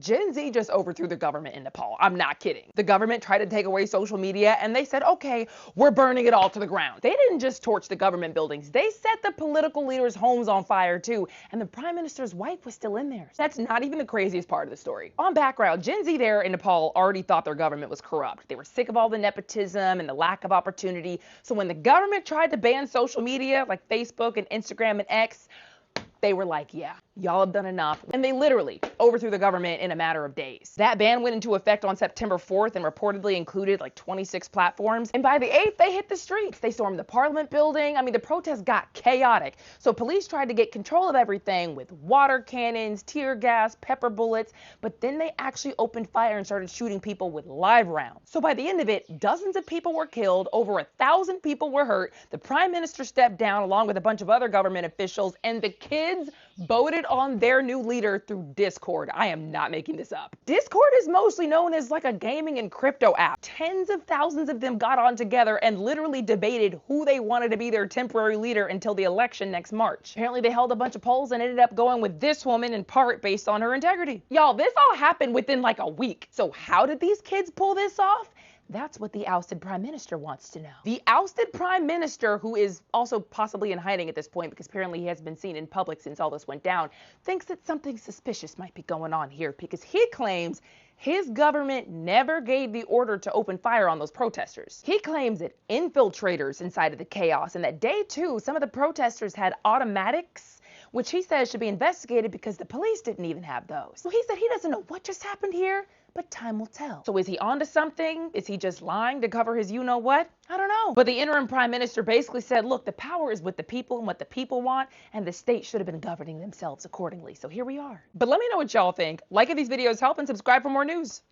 Gen Z just overthrew the government in Nepal. I'm not kidding. The government tried to take away social media and they said, okay, we're burning it all to the ground. They didn't just torch the government buildings. They set the political leaders' homes on fire too. And the prime minister's wife was still in there. That's not even the craziest part of the story. On background, Gen Z there in Nepal already thought their government was corrupt. They were sick of all the nepotism and the lack of opportunity. So when the government tried to ban social media like Facebook and Instagram and X, they were like, yeah, y'all have done enough. And they literally overthrew the government in a matter of days. That ban went into effect on September 4th and reportedly included like 26 platforms. And by the 8th, they hit the streets. They stormed the parliament building. I mean, the protests got chaotic. So police tried to get control of everything with water cannons, tear gas, pepper bullets. But then they actually opened fire and started shooting people with live rounds. So by the end of it, dozens of people were killed. Over 1,000 people were hurt. The prime minister stepped down along with a bunch of other government officials. And the kids voted on their new leader through Discord. I am not making this up. Discord is mostly known as like a gaming and crypto app. Tens of thousands of them got on together and literally debated who they wanted to be their temporary leader until the election next March. Apparently they held a bunch of polls and ended up going with this woman in part based on her integrity. Y'all, this all happened within like a week. So how did these kids pull this off? That's what the ousted prime minister wants to know. The ousted prime minister, who is also possibly in hiding at this point because apparently he has been seen in public since all this went down, thinks that something suspicious might be going on here because he claims his government never gave the order to open fire on those protesters. He claims that infiltrators incited the chaos and that day two, some of the protesters had automatics, which he says should be investigated because the police didn't even have those. So he said he doesn't know what just happened here, but time will tell. So is he onto something? Is he just lying to cover his you-know-what? I don't know. But the interim prime minister basically said, look, the power is with the people and what the people want, and the state should have been governing themselves accordingly. So here we are. But let me know what y'all think. Like if these videos help and subscribe for more news.